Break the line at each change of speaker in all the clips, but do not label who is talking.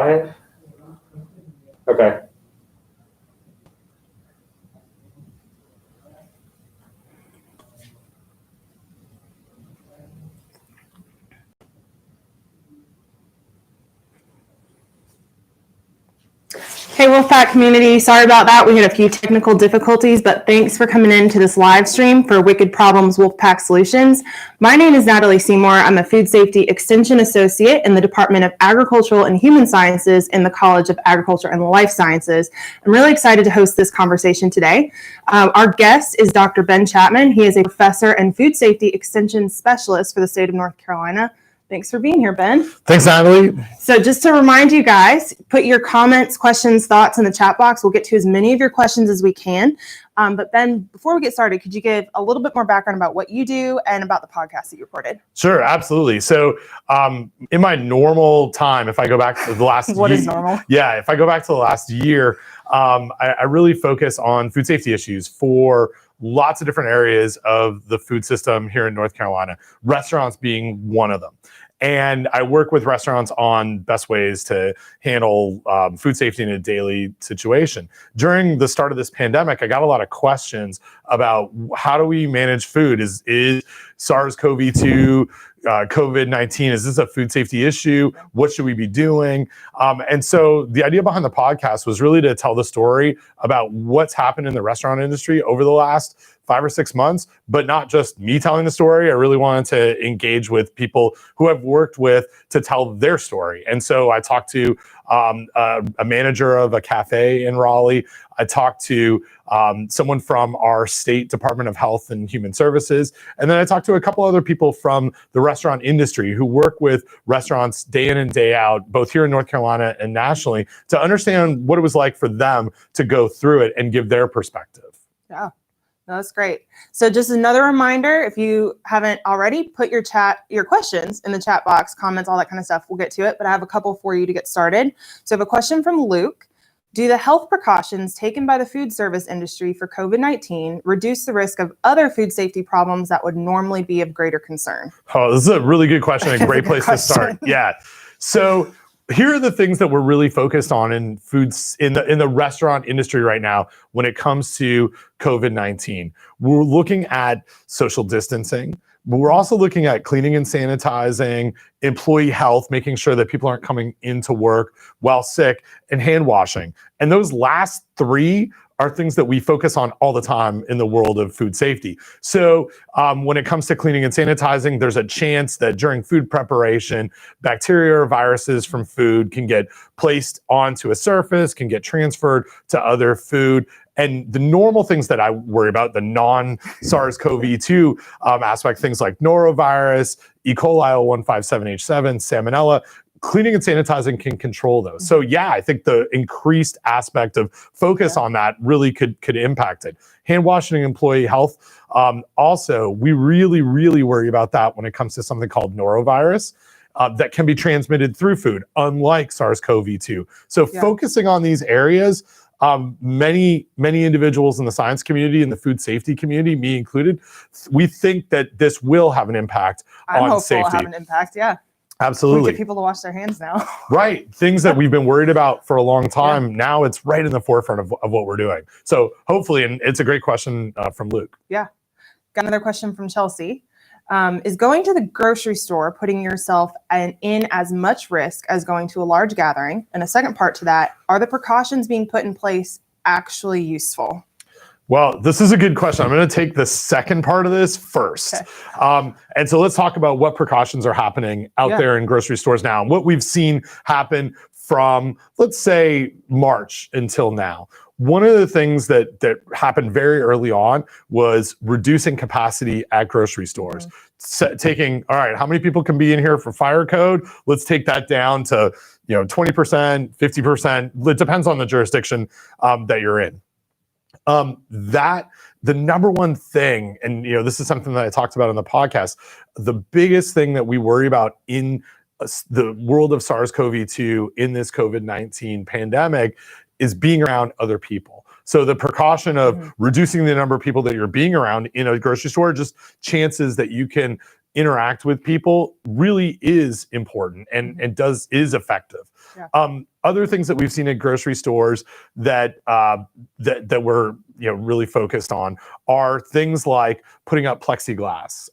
Okay.
Hey, Wolfpack community, sorry about that. We had a few technical difficulties, but thanks for coming into this live stream for Wicked Problems Wolfpack Solutions. My name is Natalie Seymour. I'm a Food Safety Extension Associate in the Department of Agricultural and Human Sciences in the College of Agriculture and Life Sciences. I'm really excited to host this conversation today. Our guest is Dr. Ben Chapman. He is a professor and food safety extension specialist for the state of North Carolina. Thanks for being here, Ben.
Thanks, Natalie.
So just to remind you guys, put your comments, questions, thoughts in the chat box. We'll get to as many of your questions as we can. But Ben, before we get started, could you give a little bit more background about what you do and about the podcast that you recorded?
Sure, absolutely. So in my normal time, if I go back to the last
What is normal?
Yeah, if I go back to the last year, I really focus on food safety issues for lots of different areas of the food system here in North Carolina, restaurants being one of them. And I work with restaurants on best ways to handle food safety in a daily situation. During the start of this pandemic, I got a lot of questions about how do we manage food? Is SARS-CoV-2, COVID-19, is this a food safety issue? What should we be doing? And so the idea behind the podcast was really to tell the story about what's happened in the restaurant industry over the last 5 or 6 months, but not just me telling the story. I really wanted to engage with people who I've worked with to tell their story. And so I talked to a manager of a cafe in Raleigh. I talked to someone from our state Department of Health and Human Services. And then I talked to a couple other people from the restaurant industry who work with restaurants day in and day out, both here in North Carolina and nationally, to understand what it was like for them to go through it and give their perspective.
Yeah. That's great. So just another reminder, if you haven't already, put your questions in the chat box, comments, all that kind of stuff. We'll get to it, but I have a couple for you to get started. So I have a question from Luke. Do the health precautions taken by the food service industry for COVID-19 reduce the risk of other food safety problems that would normally be of greater concern?
Oh, this is a really good question. A great place to start. Yeah. So here are the things that we're really focused on in foods in the restaurant industry right now when it comes to COVID-19. We're looking at social distancing, but we're also looking at cleaning and sanitizing, employee health, making sure that people aren't coming into work while sick, and hand washing. And those last three are things that we focus on all the time in the world of food safety. So when it comes to cleaning and sanitizing, there's a chance that during food preparation, bacteria or viruses from food can get placed onto a surface, can get transferred to other food. And the normal things that I worry about, the non-SARS-CoV-2 aspect, things like norovirus, E. coli L157H7, salmonella, cleaning and sanitizing can control those. So yeah, I think the increased aspect of focus on that really could impact it. Hand washing and employee health. Also, we really, really worry about that when it comes to something called norovirus. That can be transmitted through food, unlike SARS-CoV-2. So focusing on these areas, many individuals in the science community and the food safety community, me included, we think that this will have an impact on safety.
It'll have an impact, yeah.
Absolutely.
We get people to wash their hands now.
Right. Things that we've been worried about for a long time. Now it's right in the forefront of what we're doing. So hopefully, and it's a great question from Luke.
Yeah. Got another question from Chelsea. Is going to the grocery store putting yourself in as much risk as going to a large gathering? And a second part to that, are the precautions being put in place actually useful?
Well, this is a good question. I'm going to take the second part of this first. Okay. And so let's talk about what precautions are happening out there in grocery stores now, and what we've seen happen from, let's say, March until now. One of the things that happened very early on was reducing capacity at grocery stores. Taking, all right, how many people can be in here for fire code? Let's take that down to 20%, 50%. It depends on the jurisdiction that you're in. The number one thing, and this is something that I talked about on the podcast, the biggest thing that we worry about in the world of SARS-CoV-2 in this COVID-19 pandemic is being around other people. So the precaution of reducing the number of people that you're being around in a grocery store, just chances that you can interact with people really is important and is effective.
Yeah.
Other things that we've seen at grocery stores that that we're really focused on are things like putting up plexiglass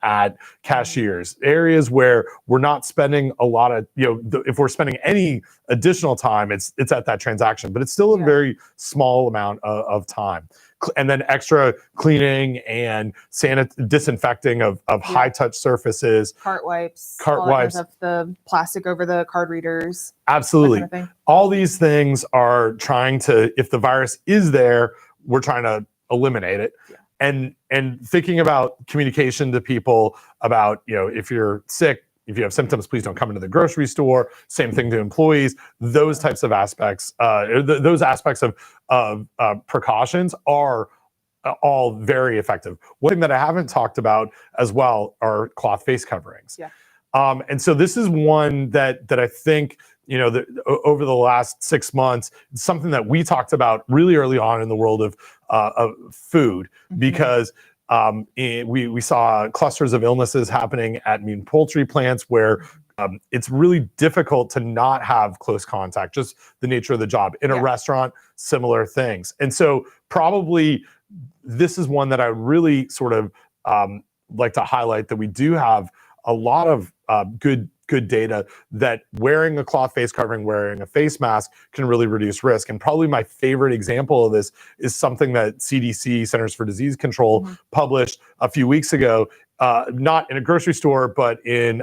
at cashiers, areas where we're not spending a lot of if we're spending any additional time, it's at that transaction, but it's still a very small amount of time. And then extra cleaning and disinfecting of high touch surfaces,
cart wipes, the plastic over the card readers.
Absolutely.
Kind of
all these things are trying to, if the virus is there, we're trying to eliminate it. And thinking about communication to people about, if you're sick, if you have symptoms, please don't come into the grocery store. Same thing to employees. Those types of aspects, those aspects of precautions are all very effective. One thing that I haven't talked about as well are cloth face coverings. And so this is one that I think, over the last 6 months, it's something that we talked about really early on in the world of food, because we saw clusters of illnesses happening at meat and poultry plants where it's really difficult to not have close contact, just the nature of the job. In a restaurant, similar things. And so probably this is one that I really sort of like to highlight, that we do have a lot of good data that wearing a cloth face covering, wearing a face mask can really reduce risk. And probably my favorite example of this is something that CDC, Centers for Disease Control, published a few weeks ago, not in a grocery store, but in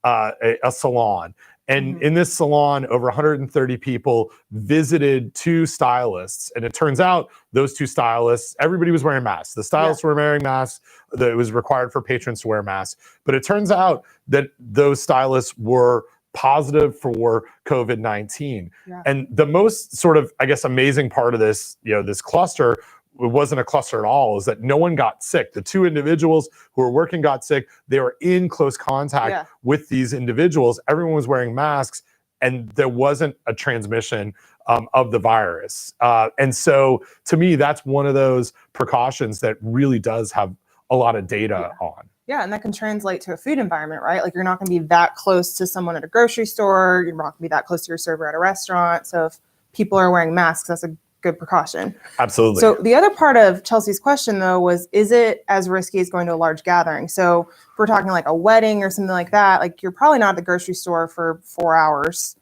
a salon. And in this salon, over 130 people visited 2 stylists. And it turns out those 2 stylists, everybody was wearing masks. The stylists were wearing masks. It was required for patrons to wear masks. But it turns out that those stylists were positive for COVID-19. And the most sort of, I guess, amazing part of this, this cluster, it wasn't a cluster at all, is that no one got sick. The 2 individuals who were working got sick. They were in close contact with these individuals. Everyone was wearing masks, and there wasn't a transmission of the virus. And so to me, that's one of those precautions that really does have a lot of data on.
Yeah, and that can translate to a food environment, right? Like, you're not going to be that close to someone at a grocery store. You're not going to be that close to your server at a restaurant. So if people are wearing masks, that's a good precaution.
Absolutely.
So the other part of Chelsea's question, though, was, is it as risky as going to a large gathering? So if we're talking like a wedding or something like that, like, you're probably not at the grocery store for 4 hours,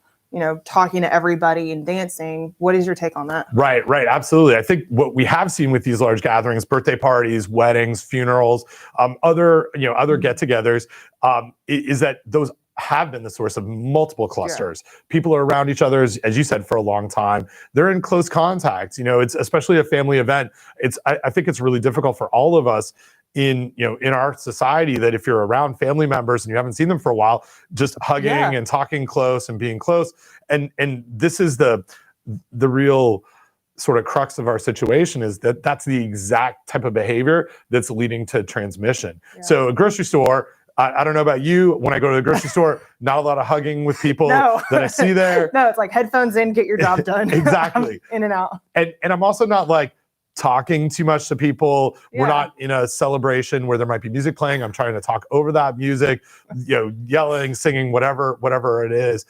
talking to everybody and dancing. What is your take on that?
Right. Absolutely. I think what we have seen with these large gatherings, birthday parties, weddings, funerals, other get-togethers, is that those have been the source of multiple clusters. People are around each other, as you said, for a long time. They're in close contact. It's especially a family event. I think it's really difficult for all of us in our society, that if you're around family members and you haven't seen them for a while, just hugging and talking close and being close. And this is the real sort of crux of our situation, is that that's the exact type of behavior that's leading to transmission. So a grocery store, I don't know about you, when I go to the grocery store, not a lot of hugging with people that I see there.
No, it's like headphones in, get your job done.
Exactly.
In and out.
And I'm also not like talking too much to people. We're not in a celebration where there might be music playing. I'm trying to talk over that music, yelling, singing, whatever it is.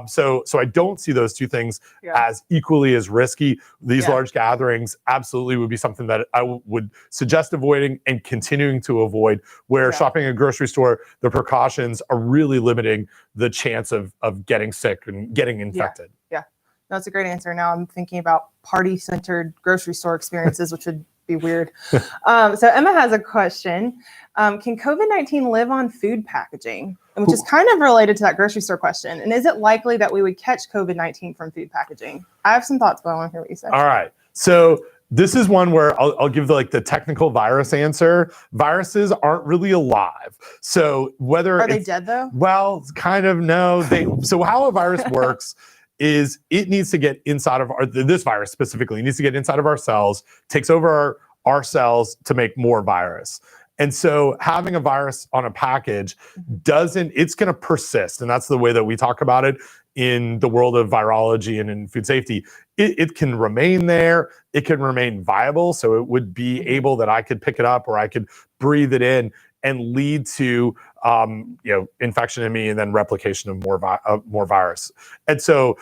So I don't see those 2 things as equally as risky. These large gatherings absolutely would be something that I would suggest avoiding and continuing to avoid, where shopping at a grocery store, the precautions are really limiting the chance of getting sick and getting infected.
That's a great answer. Now I'm thinking about party-centered grocery store experiences, which would be weird. So Emma has a question. Can COVID-19 live on food packaging? Which is kind of related to that grocery store question. And is it likely that we would catch COVID-19 from food packaging? I have some thoughts, but I want to hear what you say.
All right. So this is one where I'll give the technical virus answer. Viruses aren't really alive. So whether
are they dead though?
Well, kind of no. So how a virus works is it needs to get inside of this virus specifically needs to get inside of our cells, takes over our cells to make more virus. And so having a virus on a package it's going to persist. And that's the way that we talk about it in the world of virology and in food safety. It can remain there. It can remain viable. So it would be able that I could pick it up or I could breathe it in and lead to infection in me and then replication of more virus. And so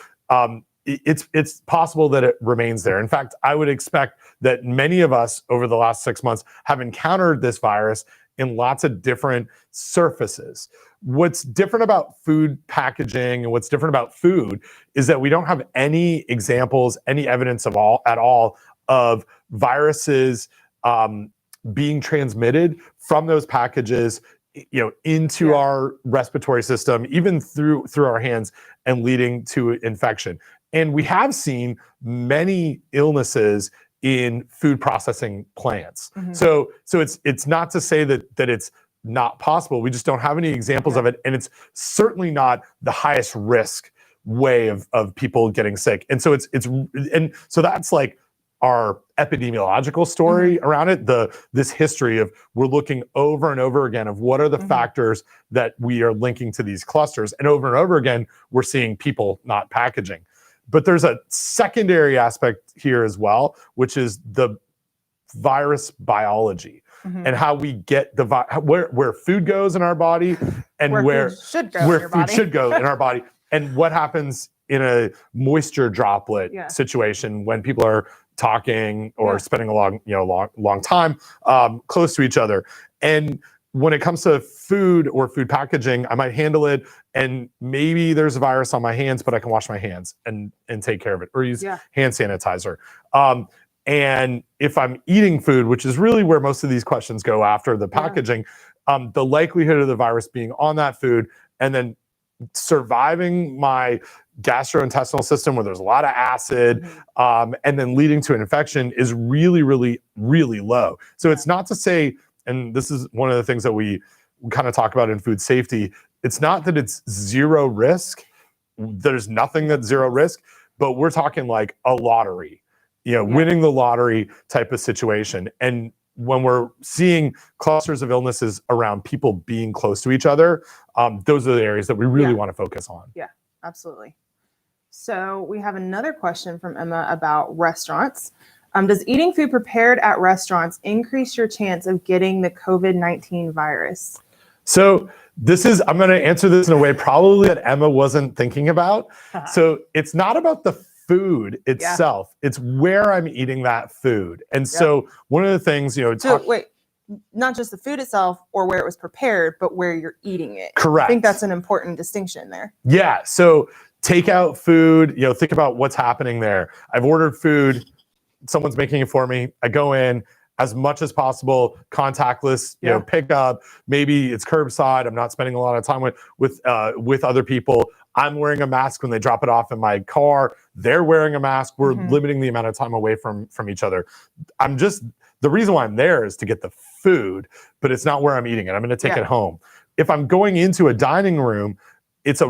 it's possible that it remains there. In fact, I would expect that many of us over the last 6 months have encountered this virus in lots of different surfaces. What's different about food packaging and what's different about food is that we don't have any examples, any evidence at all of viruses being transmitted from those packages, into our respiratory system, even through our hands, and leading to infection. And we have seen many illnesses in food processing plants.
Mm-hmm.
So it's not to say that it's not possible. We just don't have any examples of it, and it's certainly not the highest risk way of people getting sick. And so so that's like our epidemiological story around it, this history of we're looking over and over again of what are the factors that we are linking to these clusters, and over again we're seeing people not packaging. But there's a secondary aspect here as well, which is the virus biology and how we get the where food goes in our body and where food should go in our body, and what happens in a moisture droplet situation when people are talking or spending a long time close to each other. And when it comes to food or food packaging, I might handle it, and maybe there's a virus on my hands, but I can wash my hands and take care of it, or use hand sanitizer. And if I'm eating food, which is really where most of these questions go after the packaging, the likelihood of the virus being on that food and then surviving my gastrointestinal system where there's a lot of acid, and then leading to an infection is really, really, really low. So it's not to say, and this is one of the things that we kind of talk about in food safety, it's not that it's zero risk. There's nothing that's zero risk, but we're talking like a lottery, winning the lottery type of situation. And when we're seeing clusters of illnesses around people being close to each other, those are the areas that we really want to focus on.
Yeah, absolutely. So we have another question from Emma about restaurants. Does eating food prepared at restaurants increase your chance of getting the COVID-19 virus?
So I'm going to answer this in a way probably that Emma wasn't thinking about. So it's not about the food itself. It's where I'm eating that food. And so one of the things,
wait, not just the food itself or where it was prepared, but where you're eating it.
Correct.
I think that's an important distinction there.
Yeah. So takeout food, think about what's happening there. I've ordered food. Someone's making it for me. I go in, as much as possible, contactless, pick up. Maybe it's curbside. I'm not spending a lot of time with other people. I'm wearing a mask when they drop it off in my car. They're wearing a mask. We're limiting the amount of time away from each other. The reason why I'm there is to get the food, but it's not where I'm eating it. I'm going to take it home. If I'm going into a dining room, it's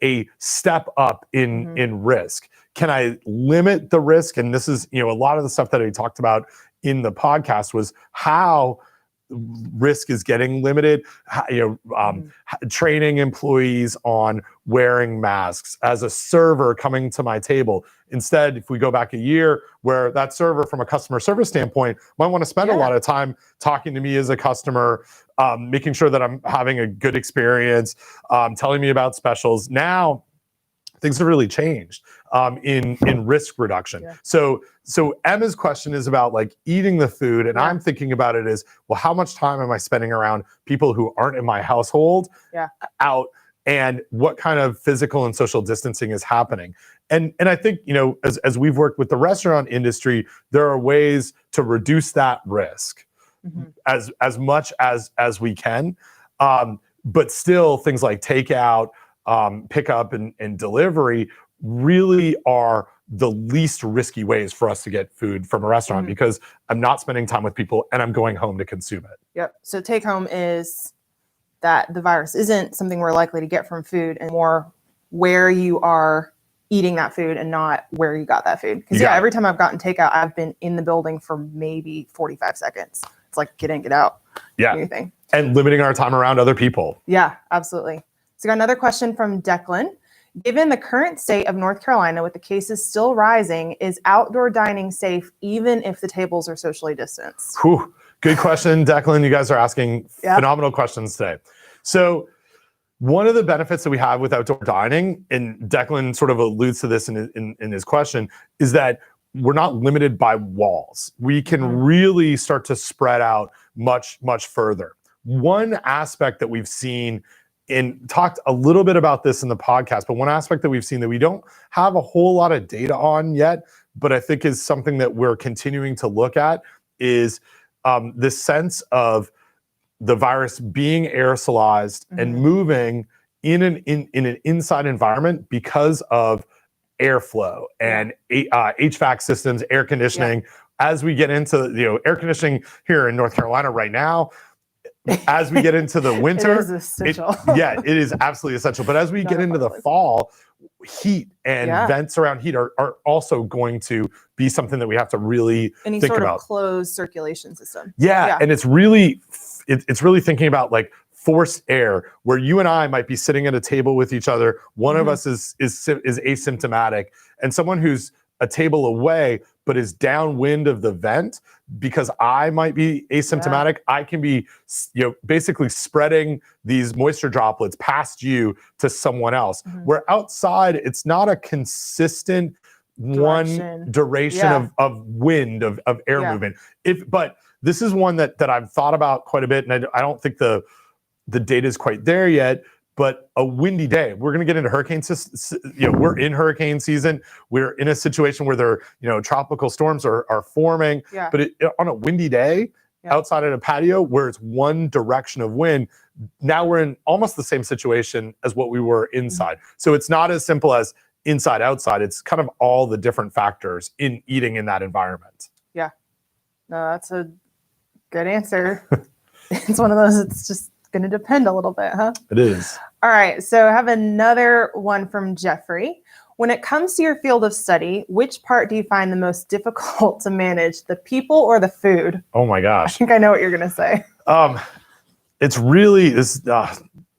a step up in risk. Can I limit the risk? And this is, a lot of the stuff that I talked about in the podcast was how risk is getting limited, training employees on wearing masks as a server coming to my table. Instead, if we go back a year where that server from a customer service standpoint might want to spend a lot of time talking to me as a customer, making sure that I'm having a good experience, telling me about specials. Now, things have really changed in risk reduction. So Emma's question is about like eating the food, and I'm thinking about it as, well, how much time am I spending around people who aren't in my household out, and what kind of physical and social distancing is happening? And I think, as we've worked with the restaurant industry, there are ways to reduce that risk as much as we can. But still, things like takeout, pickup and delivery really are the least risky ways for us to get food from a restaurant, because I'm not spending time with people and I'm going home to consume it.
Yep. So take home is that the virus isn't something we're likely to get from food, and more where you are eating that food and not where you got that food. Because every time I've gotten takeout, I've been in the building for maybe 45 seconds. It's like get in, get out. Anything. And
limiting our time around other people.
Yeah, absolutely. So got another question from Declan. Given the current state of North Carolina with the cases still rising, is outdoor dining safe even if the tables are socially distanced?
Whew. Good question, Declan. You guys are asking
Yep.
phenomenal questions today. So one of the benefits that we have with outdoor dining, and Declan sort of alludes to this in his question, is that we're not limited by walls. We can really start to spread out much, much further. One aspect that we've seen, and talked a little bit about this in the podcast, but one aspect that we've seen that we don't have a whole lot of data on yet, but I think is something that we're continuing to look at, is this sense of the virus being aerosolized and moving in an inside environment because of airflow and HVAC systems, air conditioning. As we get into air conditioning here in North Carolina right now, as we get into the winter,
It is essential.
it is absolutely essential. But as we get into the fall, heat and vents around heat are also going to be something that we have to really
Any
think
sort
about.
of closed circulation system.
And it's really thinking about like forced air, where you and I might be sitting at a table with each other. One of us is asymptomatic, and someone who's a table away but is downwind of the vent, because I might be asymptomatic, I can be basically spreading these moisture droplets past you to someone else. Where outside, it's not a consistent one duration of wind, of air movement. But this is one that I've thought about quite a bit, and I don't think the data is quite there yet. But a windy day, we're going to get into we're in hurricane season. We're in a situation where tropical storms are forming. But on a windy day, outside at a patio where it's one direction of wind, now we're in almost the same situation as what we were inside. So it's not as simple as inside, outside. It's kind of all the different factors in eating in that environment.
No, that's a good answer. It's one of those, it's just going to depend a little bit, huh?
It is.
All right. So I have another one from Jeffrey. When it comes to your field of study, which part do you find the most difficult to manage, the people or the food?
Oh my gosh.
I think I know what you're going to say.
It's really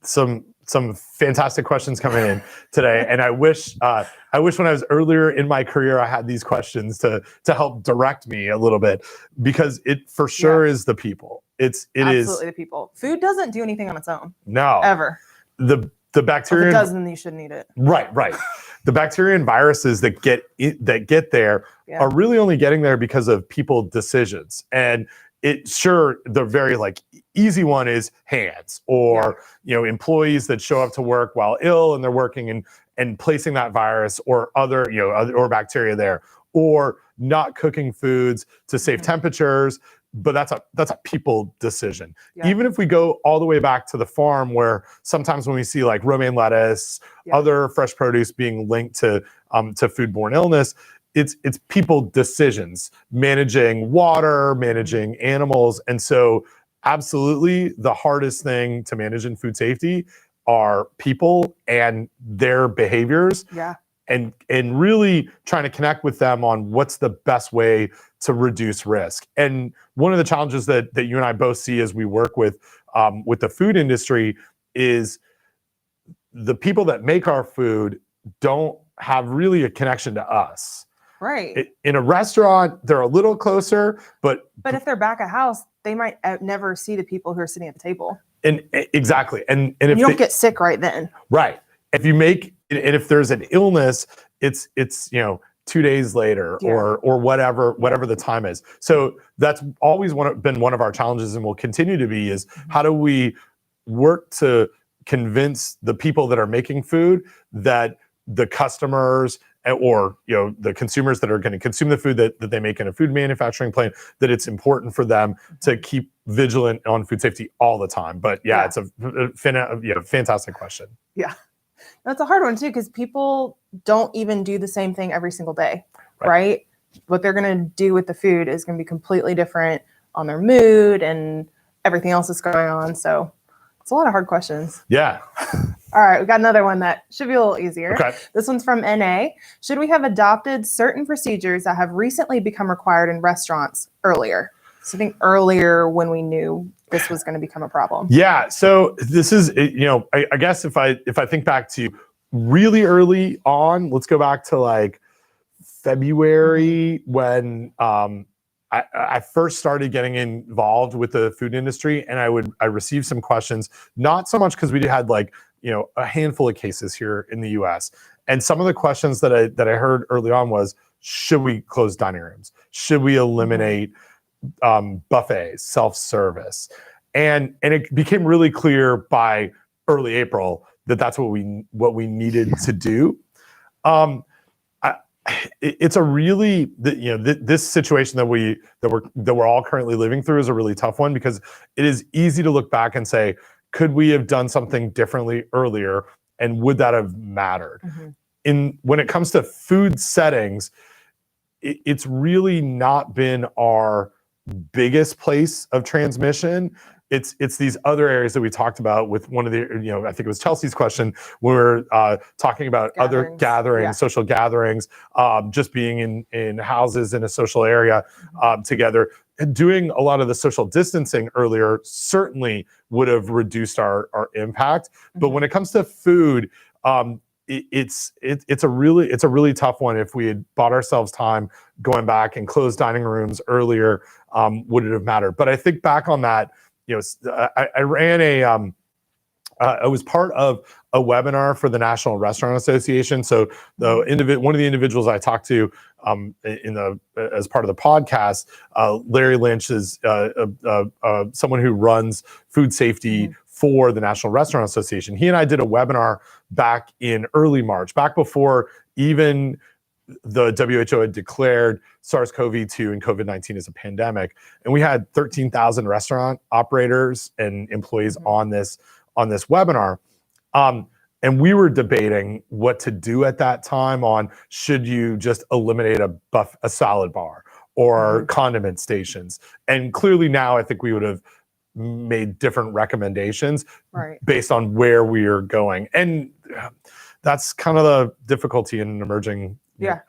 some fantastic questions coming in today, and I wish when I was earlier in my career I had these questions to help direct me a little bit, because it for sure is the people. It is
absolutely the people. Food doesn't do anything on its own.
No,
ever.
The bacteria.
If it doesn't, then you shouldn't eat it.
Right. The bacteria and viruses that get there are really only getting there because of people decisions. And the very easy one is hands, or employees that show up to work while ill and they're working and placing that virus or other or bacteria there, or not cooking foods to save temperatures. But that's a people decision. Even if we go all the way back to the farm, where sometimes when we see like romaine lettuce, other fresh produce being linked to foodborne illness, it's people decisions, managing water, managing animals. And so absolutely the hardest thing to manage in food safety are people and their behaviors. And really trying to connect with them on what's the best way to reduce risk. And one of the challenges that you and I both see as we work with the food industry is the people that make our food don't have really a connection to us.
Right.
In a restaurant, they're a little closer, but
if they're back at house, they might never see the people who are sitting at the table.
And exactly. And if
you don't get sick right then.
Right. If you make, and if there's an illness, it's 2 days later or whatever the time is. So that's always been one of our challenges, and will continue to be, is how do we work to convince the people that are making food that the customers or the consumers that are going to consume the food that they make in a food manufacturing plant, that it's important for them to keep vigilant on food safety all the time. But it's a fantastic question.
That's a hard one too, because people don't even do the same thing every single day, right? What they're going to do with the food is going to be completely different on their mood and everything else that's going on. So it's a lot of hard questions.
Yeah.
All right, we got another one that should be a little easier.
Okay.
This one's from NA. Should we have adopted certain procedures that have recently become required in restaurants earlier? So I think earlier when we knew this was going to become a problem.
Yeah. So this is, I guess if I think back to really early on, let's go back to like February when I first started getting involved with the food industry, and I received some questions, not so much because we had like, a handful of cases here in the US. And some of the questions that I heard early on was, should we close dining rooms? Should we eliminate buffets, self-service? And it became really clear by early April that that's what we needed to do. It's a really, this situation that we're all currently living through is a really tough one, because it is easy to look back and say, could we have done something differently earlier, and would that have mattered? When it comes to food settings, it's really not been our biggest place of transmission. It's these other areas that we talked about with one of the, I think it was Chelsea's question, where we're talking about other gatherings, social gatherings, just being in houses in a social area together. And doing a lot of the social distancing earlier certainly would have reduced our impact. But when it comes to food, it's a really tough one. If we had bought ourselves time going back and closed dining rooms earlier, would it have mattered? But I think back on that, I ran I was part of a webinar for the National Restaurant Association. So one of the individuals I talked to as part of the podcast, Larry Lynch, is someone who runs food safety for the National Restaurant Association. He and I did a webinar back in early March, back before even the WHO had declared SARS-CoV-2 and COVID-19 as a pandemic. And we had 13,000 restaurant operators and employees on this webinar. And we were debating what to do at that time on, should you just eliminate a salad bar or condiment stations? And clearly now I think we would have made different recommendations based on where we are going. And that's kind of the difficulty in an emerging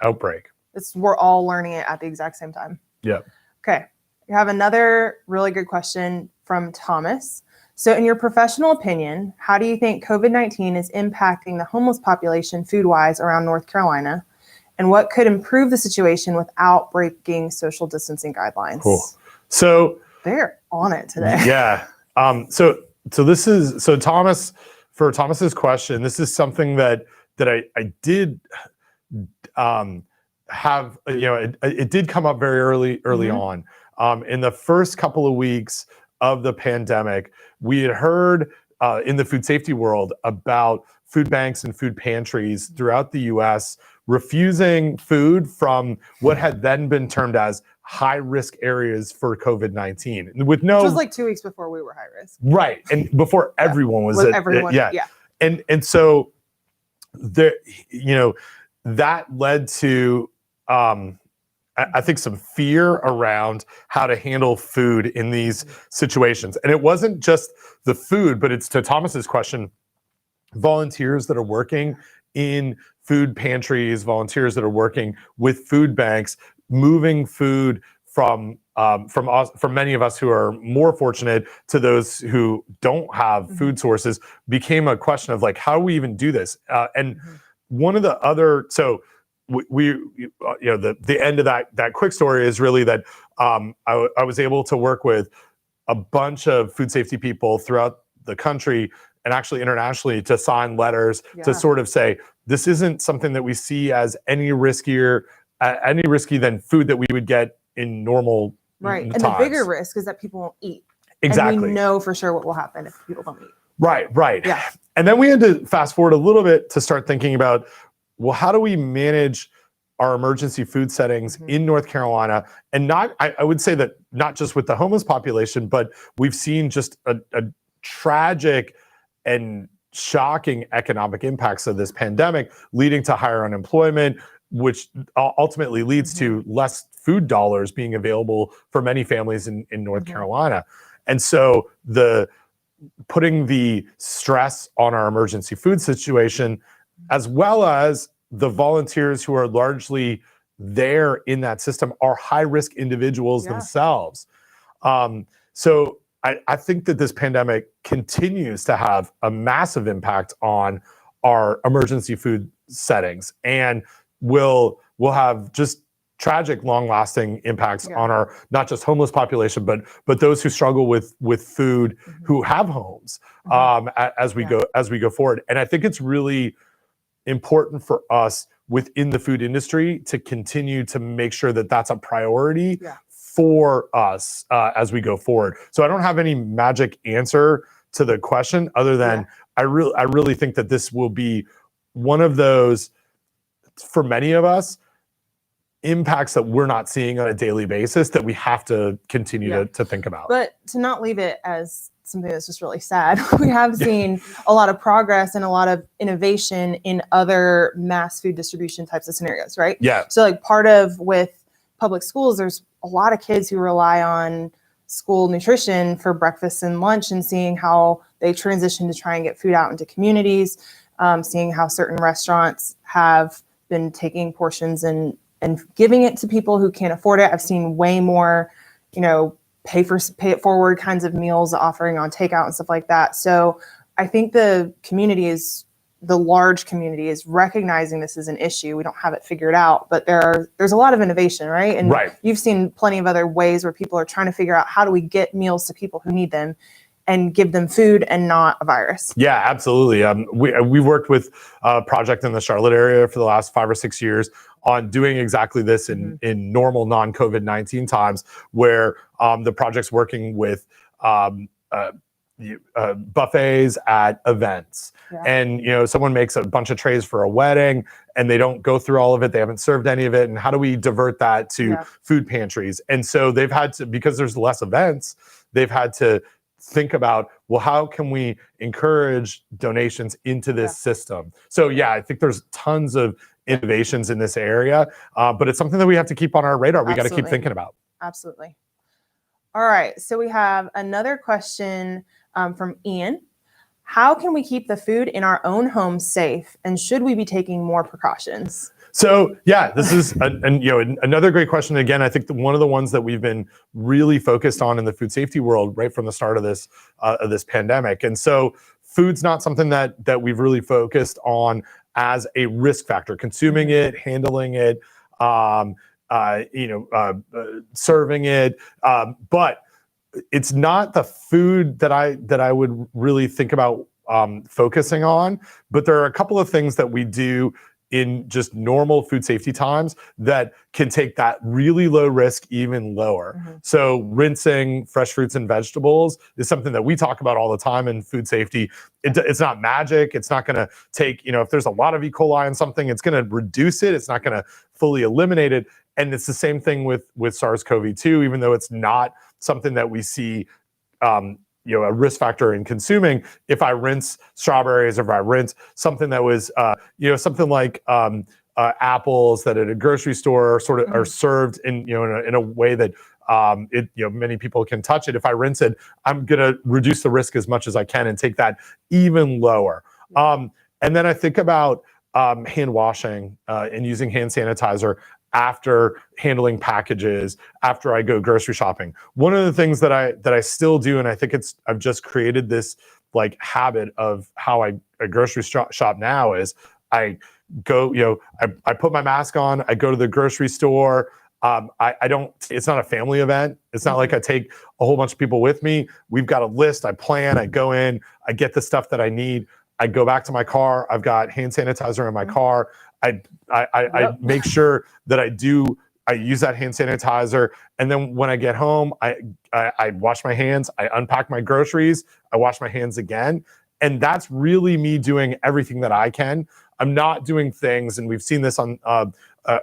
outbreak.
We're all learning it at the exact same time.
Yeah.
Okay. We have another really good question from Thomas. So in your professional opinion, how do you think COVID-19 is impacting the homeless population food-wise around North Carolina? And what could improve the situation without breaking social distancing guidelines?
Cool. So
they're on it today.
Yeah. So Thomas, for Thomas's question, this is something that I did have, it did come up very early on. In the first couple of weeks of the pandemic, we had heard in the food safety world about food banks and food pantries throughout the US refusing food from what had then been termed as high-risk areas for COVID-19. Which
was like 2 weeks before we were high risk.
Right. And before everyone was
yeah.
And so there, that led to I think some fear around how to handle food in these situations. And it wasn't just the food, but it's, to Thomas's question, volunteers that are working in food pantries, volunteers that are working with food banks, moving food from many of us who are more fortunate to those who don't have food sources, became a question of like, how do we even do this? And one of the other, so the end of that quick story is really that I was able to work with a bunch of food safety people throughout the country and actually internationally to sign letters to sort of say, this isn't something that we see as any risky than food that we would get in normal
times.
And
the bigger risk is that people won't eat.
Exactly.
And we know for sure what will happen if people don't eat.
Right.
Yeah.
And then we had to fast forward a little bit to start thinking about, well, how do we manage our emergency food settings in North Carolina? And I would say that not just with the homeless population, but we've seen just a tragic and shocking economic impacts of this pandemic, leading to higher unemployment, which ultimately leads to less food dollars being available for many families in North Carolina. And so putting the stress on our emergency food situation, as well as the volunteers who are largely there in that system, are high-risk individuals themselves. So I think that this pandemic continues to have a massive impact on our emergency food settings, and will have just tragic, long-lasting impacts on our not just homeless population, but those who struggle with food, who have homes, as we go forward. And I think it's really important for us within the food industry to continue to make sure that that's a priority for us as we go forward. So I don't have any magic answer to the question other than I really think that this will be one of those, for many of us, impacts that we're not seeing on a daily basis that we have to continue to think about.
But to not leave it as something that's just really sad, we have seen a lot of progress and a lot of innovation in other mass food distribution types of scenarios, right?
Yeah.
So like part of with public schools, there's a lot of kids who rely on school nutrition for breakfast and lunch, and seeing how they transition to try and get food out into communities, seeing how certain restaurants have been taking portions and giving it to people who can't afford it. I've seen way more, pay it forward kinds of meals offering on takeout and stuff like that. So I think the large community is recognizing this as an issue. We don't have it figured out, but there's a lot of innovation, right? And you've seen plenty of other ways where people are trying to figure out, how do we get meals to people who need them and give them food and not a virus?
Yeah, absolutely. We've worked with a project in the Charlotte area for the last 5 or 6 years on doing exactly this in normal non-COVID-19 times, where the project's working with buffets at events. And someone makes a bunch of trays for a wedding and they don't go through all of it, they haven't served any of it, and how do we divert that to food pantries? And so they've had to, because there's less events, they've had to think about, well, how can we encourage donations into this system? So I think there's tons of innovations in this area, but it's something that we have to keep on our radar. We got to keep thinking about.
Absolutely. All right, so we have another question from Ian. How can we keep the food in our own home safe, and should we be taking more precautions?
So this is another great question. Again, I think one of the ones that we've been really focused on in the food safety world right from the start of this pandemic. And so food's not something that we've really focused on as a risk factor. Consuming it, handling it, serving it, but it's not the food that I would really think about focusing on. But there are a couple of things that we do in just normal food safety times that can take that really low risk even lower. So rinsing fresh fruits and vegetables is something that we talk about all the time in food safety. It's not magic. It's not going to take, if there's a lot of E. coli in something, it's going to reduce it. It's not going to fully eliminate it. And it's the same thing with SARS-CoV-2, even though it's not something that we see a risk factor in consuming. If I rinse strawberries, or if I rinse something that was, something like apples that at a grocery store sort of are served in a way that many people can touch it. If I rinse it, I'm gonna reduce the risk as much as I can and take that even lower. And then I think about hand washing and using hand sanitizer after handling packages, after I go grocery shopping. One of the things that I still do, and I think I've just created this like habit of how I grocery shop now, is I go, I put my mask on, I go to the grocery store. I don't, it's not a family event. It's not like I take a whole bunch of people with me. We've got a list, I plan, I go in, I get the stuff that I need. I go back to my car, I've got hand sanitizer in my car. I make sure that I use that hand sanitizer, and then when I get home, I wash my hands, I unpack my groceries, I wash my hands again, and that's really me doing everything that I can. I'm not doing things, and we've seen this on,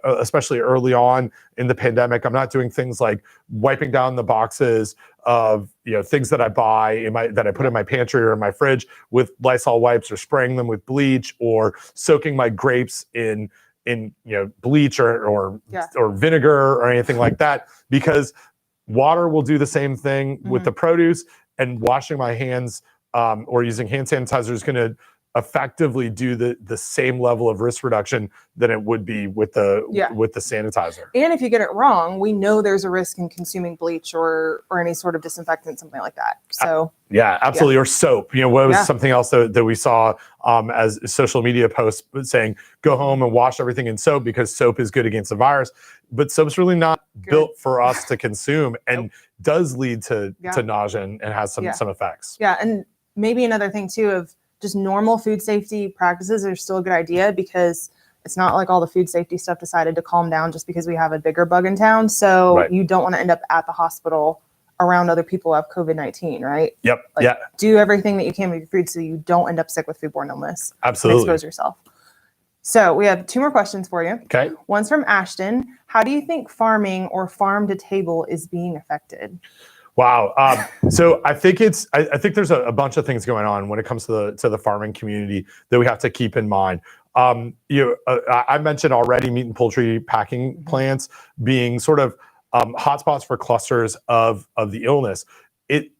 especially early on in the pandemic, I'm not doing things like wiping down the boxes of things that I buy that I put in my pantry or in my fridge with Lysol wipes, or spraying them with bleach, or soaking my grapes in bleach or vinegar or anything like that, because water will do the same thing with the produce, and washing my hands or using hand sanitizer is going to effectively do the same level of risk reduction than it would be with the sanitizer.
And if you get it wrong, we know there's a risk in consuming bleach or any sort of disinfectant, something like that. So
yeah, absolutely. Or soap. What was something else that we saw as social media posts saying, go home and wash everything in soap because soap is good against the virus. But soap's really not built for us to consume and does lead to nausea and has some effects.
Yeah, and maybe another thing too of just normal food safety practices are still a good idea because it's not like all the food safety stuff decided to calm down just because we have a bigger bug in town. So you don't want to end up at the hospital around other people who have COVID-19, right?
Yep.
Do everything that you can with your food so you don't end up sick with foodborne illness.
Absolutely.
And expose yourself. So we have 2 more questions for you.
Okay.
One's from Ashton. How do you think farming or farm to table is being affected?
Wow. So I think I think there's a bunch of things going on when it comes to the farming community that we have to keep in mind. I mentioned already meat and poultry packing plants being sort of hotspots for clusters of the illness.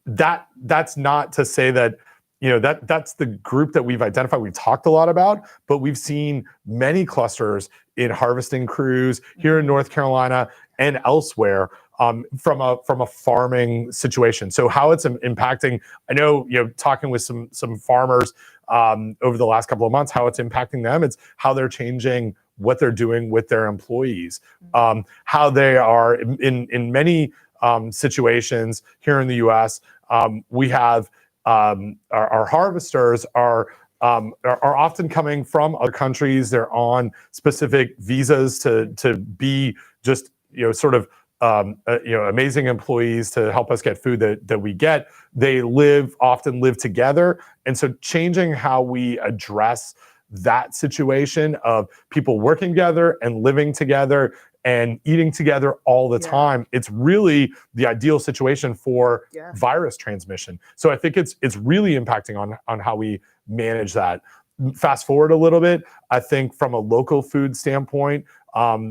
That's not to say that that's the group that we've identified. We've talked a lot about, but we've seen many clusters in harvesting crews here in North Carolina and elsewhere. From a farming situation. So how it's impacting, I know, talking with some farmers over the last couple of months, how it's impacting them. It's how they're changing what they're doing with their employees, how they are in many situations here in the U.S. We have our harvesters are often coming from other countries. They're on specific visas to be just sort of amazing employees to help us get food that we get. They often live together. And so changing how we address that situation of people working together and living together and eating together all the time, it's really the ideal situation for virus transmission. So I think it's really impacting on how we manage that. Fast forward a little bit, I think from a local food standpoint,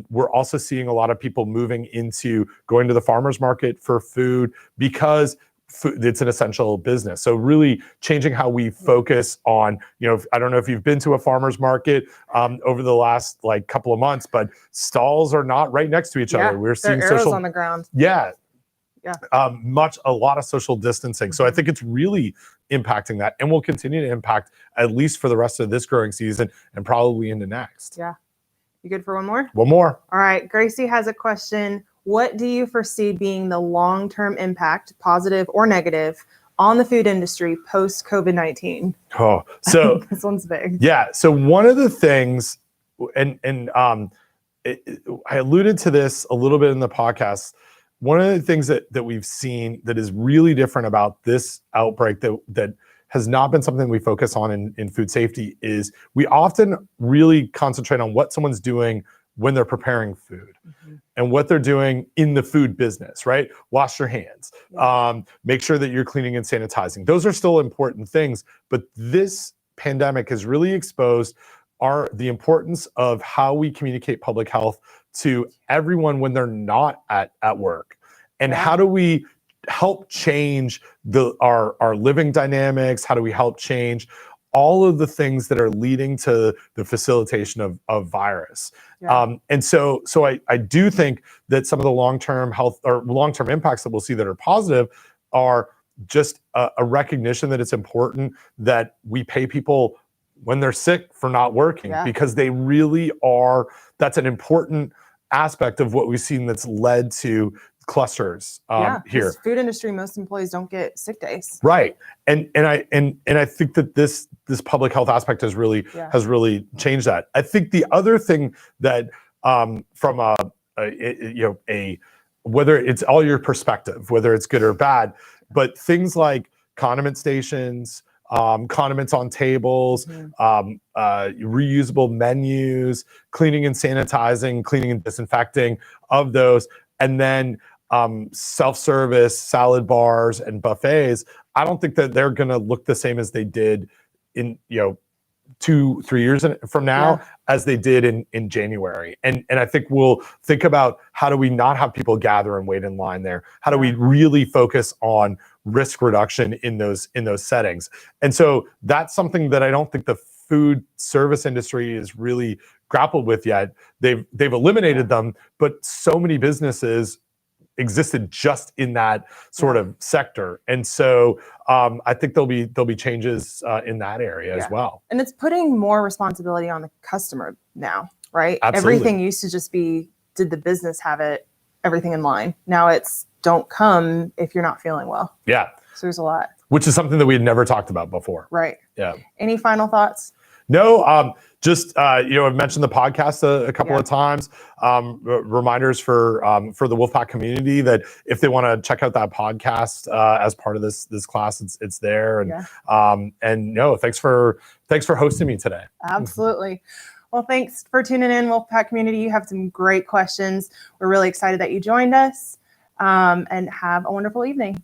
we're also seeing a lot of people moving into going to the farmer's market for food because it's an essential business. So really changing how we focus on, I don't know if you've been to a farmer's market over the last couple of months, but stalls are not right next to each other. We're seeing
arrows on the ground.
A lot of social distancing. So I think it's really impacting that and will continue to impact at least for the rest of this growing season and probably into next.
Yeah. You good for one more?
One more.
All right. Gracie has a question. What do you foresee being the long-term impact, positive or negative, on the food industry post-COVID-19?
Oh, so
this one's big.
Yeah. So one of the things, I alluded to this a little bit in the podcast. One of the things that we've seen that is really different about this outbreak that has not been something we focus on in food safety is we often really concentrate on what someone's doing when they're preparing food and what they're doing in the food business, right? Wash your hands, make sure that you're cleaning and sanitizing. Those are still important things, but this pandemic has really exposed the importance of how we communicate public health to everyone when they're not at work. And how do we help change our living dynamics? How do we help change all of the things that are leading to the facilitation of virus? And so I do think that some of the long-term health or long-term impacts that we'll see that are positive are just a recognition that it's important that we pay people when they're sick for not working because they really are. That's an important aspect of what we've seen that's led to clusters here.
Food industry, most employees don't get sick days.
Right. And I think that this public health aspect has really changed that. I think the other thing that from whether it's all your perspective, whether it's good or bad, but things like condiment stations, condiments on tables, reusable menus, cleaning and sanitizing, cleaning and disinfecting of those, and then self-service salad bars and buffets. I don't think that they're going to look the same as they did in 2-3 years from now as they did in January. And I think we'll think about how do we not have people gather and wait in line there? How do we really focus on risk reduction in those settings? And so that's something that I don't think the food service industry is really grappled with yet. They've eliminated them, but so many businesses existed just in that sort of sector, and so I think there'll be changes in that area as well.
And it's putting more responsibility on the customer now, right?
Absolutely.
Everything used to just be, did the business have everything in line? Now it's, don't come if you're not feeling well.
Yeah.
So there's a lot.
Which is something that we had never talked about before.
Right.
Yeah.
Any final thoughts?
No, just I've mentioned the podcast a couple of times. Reminders for the Wolfpack community that if they want to check out that podcast as part of this class, it's there. And no, thanks for hosting me today.
Absolutely. Well, thanks for tuning in, Wolfpack community. You have some great questions. We're really excited that you joined us, and have a wonderful evening.